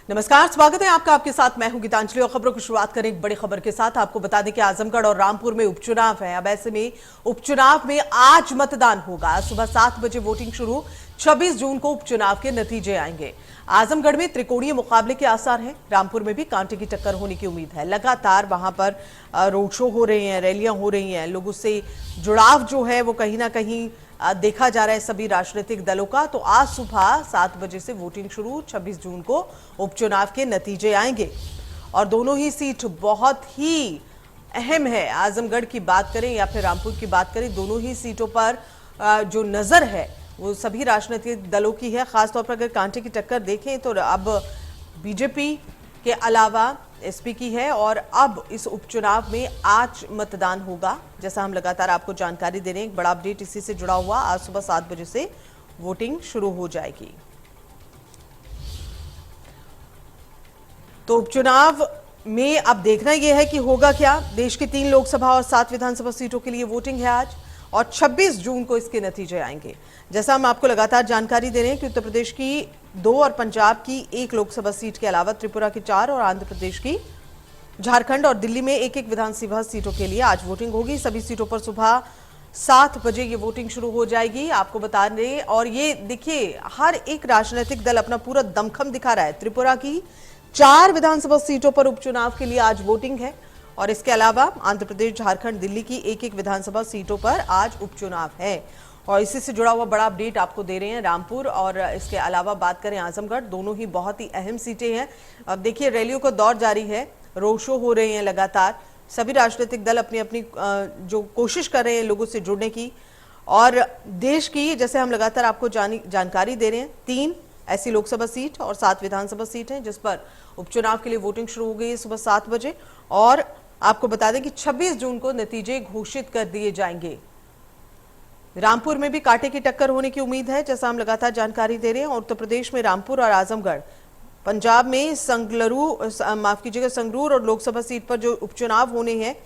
नमस्कार, स्वागत है आपका। आपके साथ मैं हूं गीतांजलि और खबरों की शुरुआत करें एक बड़ी खबर के साथ। आपको बता दें कि आजमगढ़ और रामपुर में उपचुनाव है। अब ऐसे में उपचुनाव में आज मतदान होगा। सुबह 7 बजे वोटिंग शुरू। 26 जून को उपचुनाव के नतीजे आएंगे। आजमगढ़ में त्रिकोणीय मुकाबले के आसार हैं। रामपुर में भी कांटे की टक्कर होने की उम्मीद है। लगातार वहां पर रोड शो हो रहे हैं, रैलियां हो रही हैं। लोगों से जुड़ाव जो है वो कहीं ना कहीं देखा जा रहा है सभी राजनीतिक दलों का। तो आज सुबह 7 बजे से वोटिंग शुरू। 26 जून को उपचुनाव के नतीजे आएंगे और दोनों ही सीट बहुत ही अहम है। आजमगढ़ की बात करें या फिर रामपुर की बात करें, दोनों ही सीटों पर जो नजर है वो सभी राजनीतिक दलों की है। खासतौर पर अगर कांटे की टक्कर देखें तो अब बीजेपी के अलावा एसपी की है और अब इस उपचुनाव में आज मतदान होगा। जैसा हम लगातार आपको जानकारी दे रहे हैं, एक बड़ा अपडेट इसी से जुड़ा हुआ। आज सुबह 7 बजे से वोटिंग शुरू हो जाएगी। तो उपचुनाव में अब देखना यह है कि होगा क्या। देश की 3 लोकसभा और 7 विधानसभा सीटों के लिए वोटिंग है आज और 26 जून को इसके नतीजे आएंगे। जैसा हम आपको लगातार जानकारी दे रहे हैं कि उत्तर प्रदेश की 2 और पंजाब की 1 लोकसभा सीट के अलावा त्रिपुरा की 4 और आंध्र प्रदेश की, झारखंड और दिल्ली में 1-1 विधानसभा सीटों के लिए आज वोटिंग होगी। सभी सीटों पर सुबह 7 बजे ये वोटिंग शुरू हो जाएगी, आपको बता दें। और ये देखिए, हर एक राजनीतिक दल अपना पूरा दमखम दिखा रहा है। त्रिपुरा की 4 विधानसभा सीटों पर उपचुनाव के लिए आज वोटिंग है और इसके अलावा आंध्र प्रदेश, झारखंड, दिल्ली की 1-1 विधानसभा सीटों पर आज उपचुनाव है। और इसी से जुड़ा हुआ बड़ा अपडेट आपको दे रहे हैं रामपुर और इसके अलावा बात करें आजमगढ़, दोनों ही बहुत ही अहम सीटें हैं। अब देखिए, रैलियों का दौर जारी है, रोड शो हो रहे हैं लगातार। सभी राजनीतिक दल अपनी अपनी जो कोशिश कर रहे हैं लोगों से जुड़ने की। और देश की, जैसे हम लगातार आपको जानकारी दे रहे हैं, 3 ऐसी लोकसभा सीट और 7 विधानसभा सीट हैं जिस पर उपचुनाव के लिए वोटिंग शुरू हो गई है सुबह 7 बजे। और आपको बता दें कि 26 जून को नतीजे घोषित कर दिए जाएंगे। रामपुर में भी कांटे की टक्कर होने की उम्मीद है, जैसा हम लगातार जानकारी दे रहे हैं। उत्तर प्रदेश में रामपुर और आजमगढ़, पंजाब में संगरूर और लोकसभा सीट पर जो उपचुनाव होने हैं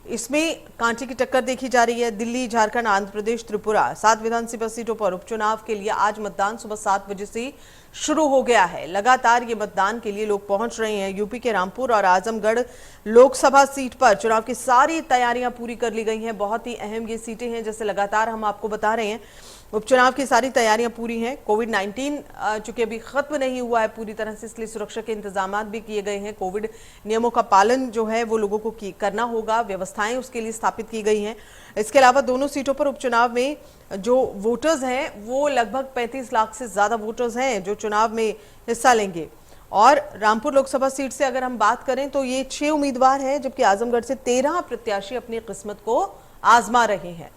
इसमें कांटे की टक्कर देखी जा रही है। दिल्ली, झारखंड, आंध्र प्रदेश, त्रिपुरा 7 विधानसभा सीटों पर उपचुनाव के लिए आज मतदान सुबह 7 बजे से शुरू हो गया है। लगातार ये मतदान के लिए लोग पहुंच रहे हैं। यूपी के रामपुर और आजमगढ़ लोकसभा सीट पर चुनाव की सारी तैयारियां पूरी कर ली गई हैं। बहुत ही अहम ये सीटें हैं, जैसे लगातार हम आपको बता रहे हैं। उपचुनाव की सारी तैयारियां पूरी हैं। कोविड-19 चूंकि अभी खत्म नहीं हुआ है पूरी तरह से, इसलिए सुरक्षा के इंतजाम भी किए गए हैं। कोविड नियमों का पालन जो है वो लोगों को करना होगा, व्यवस्थाएं उसके लिए स्थापित की गई हैं। इसके अलावा दोनों सीटों पर उपचुनाव में जो वोटर्स हैं वो लगभग 35 लाख से ज्यादा वोटर्स हैं जो चुनाव में हिस्सा लेंगे। और रामपुर लोकसभा सीट से अगर हम बात करें तो ये 6 उम्मीदवार हैं, जबकि आजमगढ़ से 13 प्रत्याशी अपनी किस्मत को आजमा रहे हैं।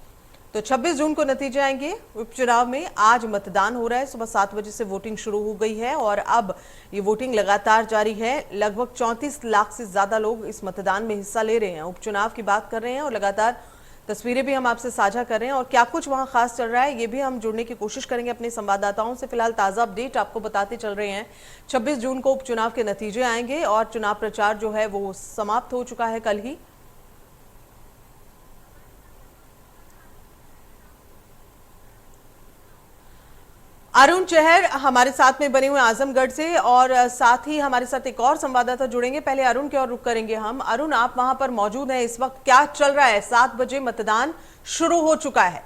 तो 26 जून को नतीजे आएंगे। उपचुनाव में आज मतदान हो रहा है। सुबह 7 बजे से वोटिंग शुरू हो गई है और अब ये वोटिंग लगातार जारी है। लगभग 34 लाख से ज्यादा लोग इस मतदान में हिस्सा ले रहे हैं। उपचुनाव की बात कर रहे हैं और लगातार तस्वीरें भी हम आपसे साझा कर रहे हैं और क्या कुछ वहां खास चल रहा है ये भी हम जुड़ने की कोशिश करेंगे अपने संवाददाताओं से। फिलहाल ताजा अपडेट आपको बताते चल रहे हैं। 26 जून को उपचुनाव के नतीजे आएंगे और चुनाव प्रचार जो है वो समाप्त हो चुका है कल ही। अरुण चहर हमारे साथ में बने हुए आजमगढ़ से और साथ ही हमारे साथ एक और संवाददाता जुड़ेंगे। पहले अरुण की ओर रुख करेंगे हम। अरुण, आप वहां पर मौजूद हैं, इस वक्त क्या चल रहा है? 7 बजे मतदान शुरू हो चुका है।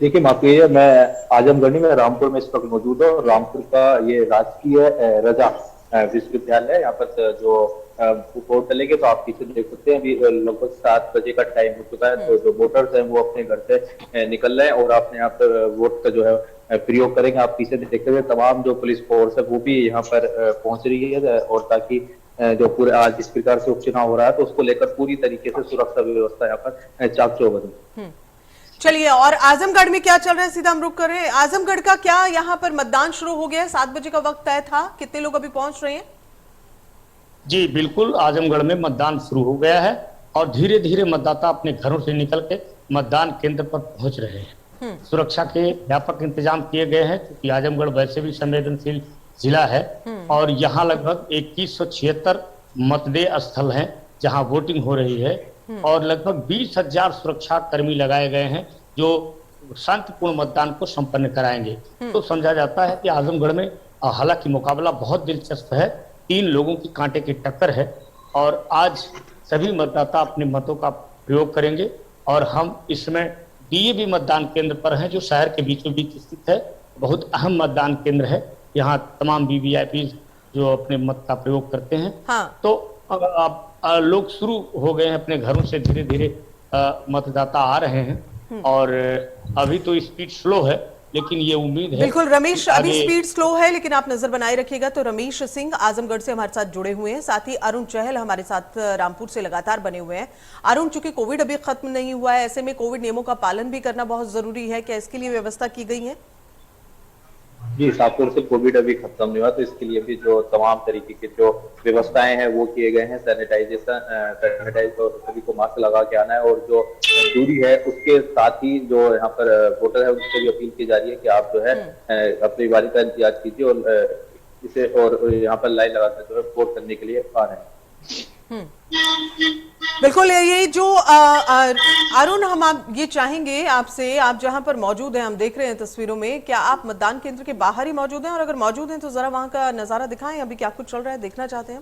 देखिए, माफिया, मैं आजमगढ़ में रामपुर में इस वक्त मौजूद हूँ। रामपुर का ये राजकीय रजा विश्वविद्यालय है। यहाँ पर जो वोट डलेंगे तो आप पीछे देख सकते हैं, अभी लगभग 7 बजे का टाइम हो चुका है। तो जो वोटर्स हैं वो अपने घर से निकल रहे हैं और अपने यहाँ पर वोट का जो है प्रयोग करेंगे। आप पीछे देखते हुए तमाम जो पुलिस फोर्स है वो भी यहाँ पर पहुंच रही है और ताकि जो पूरे आज जिस प्रकार से उपचुनाव हो रहा है तो उसको लेकर पूरी तरीके से सुरक्षा व्यवस्था यहाँ पर चाक चौबंद है। चलिए, और आजमगढ़ में क्या चल रहा है सीधा हम रुक कर रहे हैं। आजमगढ़ का क्या यहाँ पर मतदान शुरू हो गया है? 7 बजे का वक्त तय था, कितने लोग अभी पहुंच रहे हैं? जी बिल्कुल, आजमगढ़ में मतदान शुरू हो गया है और धीरे धीरे मतदाता अपने घरों से निकल के मतदान केंद्र पर पहुंच रहे हैं। सुरक्षा के व्यापक इंतजाम किए गए हैं क्योंकि आजमगढ़ वैसे भी संवेदनशील जिला है और यहाँ लगभग 2176 मतदेय स्थल हैं जहाँ वोटिंग हो रही है और लगभग 20,000 सुरक्षा कर्मी लगाए गए हैं जो शांतिपूर्ण मतदान को संपन्न कराएंगे। तो समझा जाता है कि आजमगढ़ में हालांकि मुकाबला बहुत दिलचस्प है, 3 लोगों की कांटे की टक्कर है और आज सभी मतदाता अपने मतों का प्रयोग करेंगे और हम इसमें डीएवी मतदान केंद्र पर हैं जो शहर के बीचों बीच स्थित है। बहुत अहम मतदान केंद्र है, यहाँ तमाम वीवीआईपी जो अपने मत का प्रयोग करते हैं। हाँ। तो अब लोग शुरू हो गए हैं अपने घरों से, धीरे धीरे मतदाता आ रहे हैं और अभी तो स्पीड स्लो है, लेकिन ये उम्मीद है। बिल्कुल रमेश, अभी स्पीड स्लो है लेकिन आप नजर बनाए रखिएगा। तो रमेश सिंह आजमगढ़ से हमारे साथ जुड़े हुए हैं, साथ ही अरुण चहल हमारे साथ रामपुर से लगातार बने हुए हैं। अरुण, चूंकि कोविड अभी खत्म नहीं हुआ है, ऐसे में कोविड नियमों का पालन भी करना बहुत जरूरी है, क्या इसके लिए व्यवस्था की गई है? जी, शाहपुर से कोविड अभी खत्म नहीं हुआ, तो इसके लिए भी जो तमाम तरीके की जो व्यवस्थाएं हैं वो किए गए हैं। सैनिटाइज और सभी को मास्क लगा के आना है और जो दूरी है उसके साथ ही जो यहाँ पर वोटर है उससे भी अपील की जा रही है कि आप जो है अपनी बारी का इंतजार कीजिए और इसे और यहाँ पर लाइन लगाकर जो है वोट करने के लिए आ रहे हैं। बिल्कुल, ये जो अरुण, हम आप ये चाहेंगे आपसे, आप जहां पर मौजूद हैं, हम देख रहे हैं तस्वीरों में, क्या आप मतदान केंद्र के बाहर ही मौजूद हैं? और अगर मौजूद हैं तो जरा वहां का नजारा दिखाएं, अभी क्या कुछ चल रहा है, देखना चाहते हैं।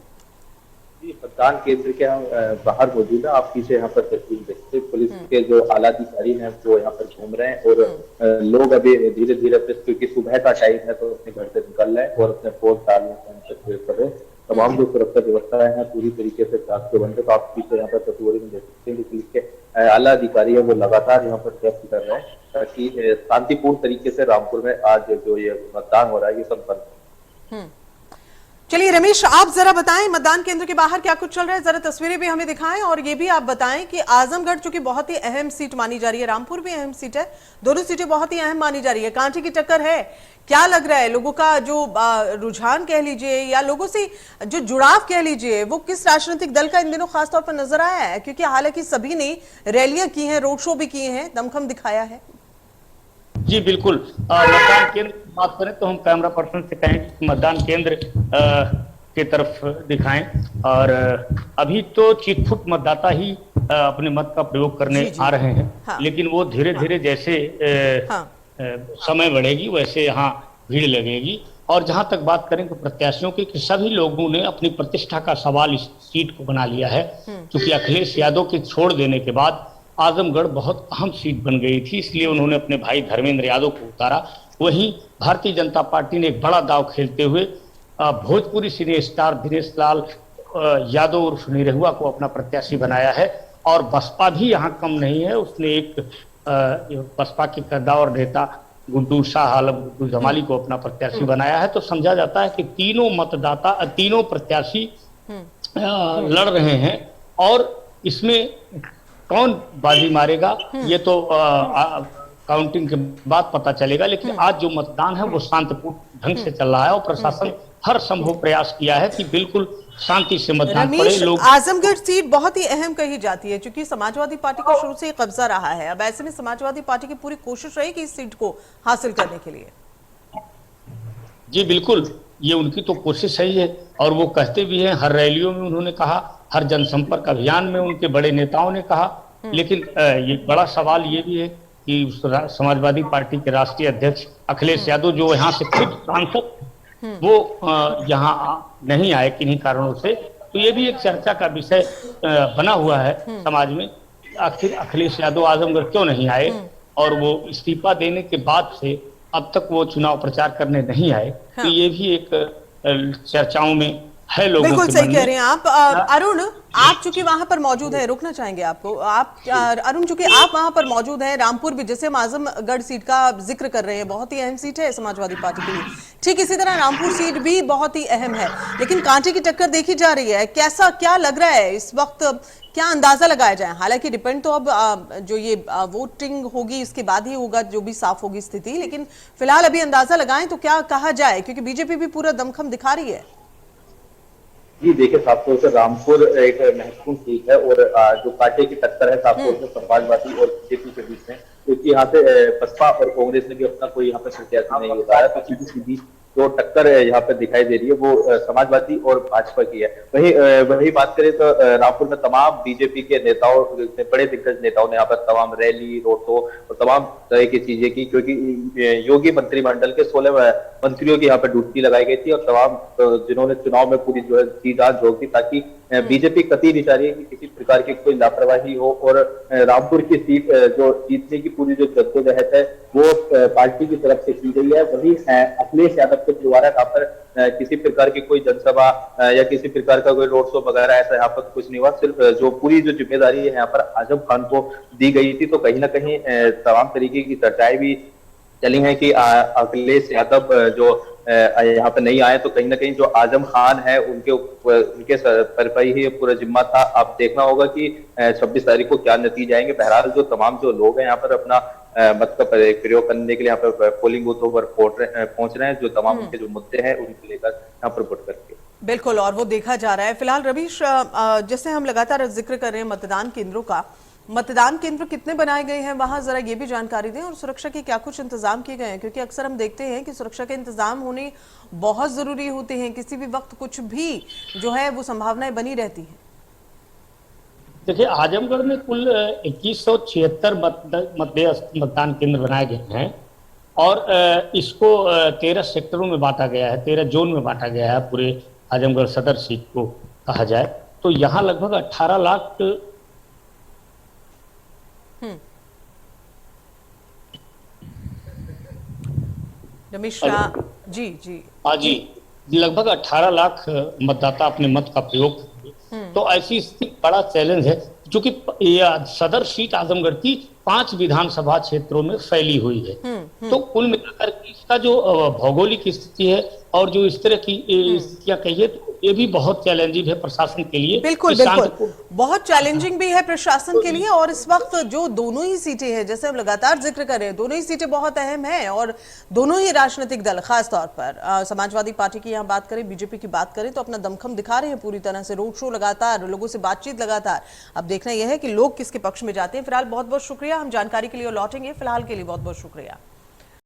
जी, मतदान केंद्र के हम बाहर मौजूद है। आप पीछे यहाँ पर तस्वीर देखते हैं, पुलिस के जो आला अधिकारी हैं वो यहाँ पर घूम रहे हैं और लोग अभी धीरे धीरे, क्योंकि सुबह का टाइम है तो अपने घर से निकल रहे हैं और अपने वोट डालने कर रहे हैं। तमाम जो सुरक्षा व्यवस्थाएं हैं पूरी तरीके से चाक चौबंद है। तो आप पीछे यहाँ पर तस्वीर में देख सकते हैं कि पुलिस के आला अधिकारी है वो लगातार यहाँ पर गश्त कर रहे हैं ताकि शांतिपूर्ण तरीके से रामपुर में आज जो ये मतदान हो रहा है ये संपन्न। चलिए रमेश, आप जरा बताएं मतदान केंद्र के बाहर क्या कुछ चल रहा है, जरा तस्वीरें भी हमें दिखाएं और ये भी आप बताएं कि आजमगढ़ चूंकि बहुत ही अहम सीट मानी जा रही है, रामपुर भी अहम सीट है, दोनों सीटें बहुत ही अहम मानी जा रही है, कांटे की टक्कर है, क्या लग रहा है लोगों का जो रुझान कह लीजिए या लोगों से जो जुड़ाव कह लीजिए वो किस राजनीतिक दल का इन दिनों खासतौर पर नजर आया है? क्योंकि हालांकि सभी ने रैलियां की हैं, रोड शो भी किए हैं, दमखम दिखाया है। जी बिल्कुल, मतदान केंद्र की बात करें तो हम कैमरा पर्सन से कहें कि मतदान केंद्र के तरफ दिखाएं और अभी तो चिटफुट मतदाता ही अपने मत का प्रयोग करने आ रहे हैं। हाँ। लेकिन वो धीरे धीरे जैसे समय बढ़ेगी वैसे यहाँ भीड़ लगेगी। और जहां तक बात करें तो प्रत्याशियों की, कि सभी लोगों ने अपनी प्रतिष्ठा का सवाल इस सीट को बना लिया है, क्योंकि अखिलेश यादव के छोड़ देने के बाद आजमगढ़ बहुत अहम सीट बन गई थी, इसलिए उन्होंने अपने भाई धर्मेंद्र यादव को उतारा। वहीं भारतीय जनता पार्टी ने एक बड़ा दाव खेलते हुए भोजपुरी सिने स्टार दिनेश लाल यादव उर्फ निरहुआ को अपना प्रत्याशी बनाया है। और बसपा भी यहाँ कम नहीं है, उसने एक बसपा के कद्दावर नेता गुड्डू शाह आलम गुड्डू जमाली को अपना प्रत्याशी बनाया है। तो समझा जाता है कि तीनों प्रत्याशी लड़ रहे हैं और इसमें कौन बाजी मारेगा ये तो काउंटिंग के बाद पता चलेगा। लेकिन आज जो मतदान है वो शांतिपूर्ण ढंग से चल रहा है और प्रशासन हर संभव प्रयास किया है कि बिल्कुल शांति से मतदान पड़े। लोग, आजमगढ़ सीट बहुत ही अहम कही जाती है क्योंकि समाजवादी पार्टी का शुरू से कब्जा रहा है। अब ऐसे में समाजवादी पार्टी की पूरी कोशिश रहेगी इस सीट को हासिल करने के लिए। जी बिल्कुल, ये उनकी तो कोशिश ही है और वो कहते भी हैं, हर रैलियों में उन्होंने कहा, हर जनसंपर्क अभियान में उनके बड़े नेताओं ने कहा। लेकिन ये बड़ा सवाल ये भी है कि समाजवादी पार्टी के राष्ट्रीय अध्यक्ष अखिलेश यादव जो यहाँ से खुद सांसद वो यहाँ नहीं आए किन्हीं कारणों से, तो ये भी एक चर्चा का विषय बना हुआ है समाज में। आखिर अखिलेश यादव आजमगढ़ क्यों नहीं आए और वो इस्तीफा देने के बाद से अब तक वो चुनाव प्रचार करने नहीं आए। तो ये भी एक चर्चाओं में है लोगों बिल्कुल के सही मन कह में। रहे हैं आप। अरुण, आप चूंकि वहां पर मौजूद हैं, रोकना चाहेंगे आपको। आप अरुण, चूंकि आप वहां पर मौजूद हैं, रामपुर भी, जैसे हम आजमगढ़ सीट का जिक्र कर रहे हैं, बहुत ही अहम सीट है समाजवादी पार्टी के लिए, ठीक इसी तरह रामपुर सीट भी बहुत ही अहम है, लेकिन कांटे की टक्कर देखी जा रही है। कैसा क्या लग रहा है इस वक्त, क्या अंदाजा लगाया जाए? हालांकि डिपेंड तो अब जो ये वोटिंग होगी इसके बाद ही होगा, जो भी साफ होगी स्थिति, लेकिन फिलहाल अभी अंदाजा लगाएं तो क्या कहा जाए, क्योंकि बीजेपी भी पूरा दमखम दिखा रही है। जी देखिए, साफ तौर से रामपुर एक महत्वपूर्ण सीट है और जो कांटे की टक्कर है साफ तौर से समाजवादी और बीजेपी के बीच में, क्योंकि यहाँ पे बसपा और कांग्रेस ने भी अपना कोई यहाँ पे प्रत्याशी नहीं उतारा, तो सीधी सीधी जो टक्कर यहाँ पे दिखाई दे रही है वो समाजवादी और भाजपा की है। वही बात करें तो रामपुर में तमाम बीजेपी के नेताओं, बड़े दिग्गज नेताओं ने यहाँ पर तमाम रैली, रोड शो और तमाम तरह की चीजें की, क्योंकि योगी मंत्रिमंडल के 16 मंत्रियों की यहाँ पर ड्यूटी लगाई गई थी और तमाम जिन्होंने चुनाव में पूरी जो है जी जान झोंक दी, ताकि बीजेपी कतई नहीं चाह रही है कि किसी प्रकार की कोई लापरवाही हो और रामपुर की सीट जो जीतने की पूरी जो जद्दोजहद है वो पार्टी की तरफ से की गई है। वही अखिलेश यादव को दोबारा यहाँ पर किसी प्रकार की कोई जनसभा या किसी प्रकार का कोई रोड शो वगैरह ऐसा यहाँ पर कुछ नहीं हुआ। सिर्फ जो पूरी जो जिम्मेदारी है यहाँ पर आजम खान को दी गई थी। तो कहीं ना कहीं तमाम तरीके की चर्चाएं भी चली हैं कि अखिलेश यादव जो यहाँ पे नहीं आए, तो कहीं ना कहीं जो आजम खान है उनके सर पर ही पूरा जिम्मा था। अब देखना होगा कि 26 तारीख को क्या नतीजे आएंगे। बहरहाल जो तमाम जो लोग हैं यहाँ पर अपना मत का प्रयोग करने के लिए यहाँ पर पोलिंग बूथों पर पहुंच रहे हैं, जो तमाम उनके जो मुद्दे हैं उनको लेकर यहाँ पर वोट करके। बिल्कुल, और वो देखा जा रहा है। फिलहाल रवीश, जैसे हम लगातार जिक्र कर रहे हैं मतदान केंद्रों का, मतदान केंद्र कितने बनाए गए हैं वहां जरा ये भी जानकारी दें, और सुरक्षा के क्या कुछ इंतजाम किए गए हैं, क्योंकि अक्सर हम देखते हैं कि सुरक्षा के इंतजाम होने बहुत जरूरी होते हैं, किसी भी वक्त कुछ भी जो है वो संभावनाएं बनी रहती हैं। देखिए, आजमगढ़ में कुल 2176 मतदान केंद्र बनाए गए हैं और इसको 13 सेक्टरों में बांटा गया है, 13 जोन में बांटा गया है पूरे आजमगढ़ सदर सीट को कहा जाए तो। यहाँ लगभग 18 लाख रमेश जी जी हाँ जी, लगभग 18 लाख मतदाता अपने मत का प्रयोग करेंगे। तो ऐसी स्थिति बड़ा चैलेंज है, क्योंकि सदर सीट आजमगढ़ की 5 विधानसभा क्षेत्रों में फैली हुई है। तो कुल मिलाकर इसका जो भौगोलिक स्थिति है और जो इस तरह की स्थितियां कहिए तो ये भी बहुत चैलेंजिंग है प्रशासन के लिए। बिल्कुल बिल्कुल, बहुत चैलेंजिंग भी है प्रशासन के लिए। और इस वक्त जो दोनों ही सीटें हैं, जैसे हम लगातार जिक्र कर रहे हैं, दोनों ही सीटें बहुत अहम हैं और दोनों ही राजनीतिक दल, खास तौर पर समाजवादी पार्टी की यहाँ बात करें, बीजेपी की बात करें, तो अपना दमखम दिखा रहे हैं पूरी तरह से, रोड शो लगातार, लोगों से बातचीत लगातार। अब देखना यह है कि लोग किसके पक्ष में जाते हैं। फिलहाल बहुत बहुत शुक्रिया, हम जानकारी के लिए लौटेंगे। फिलहाल के लिए बहुत बहुत शुक्रिया।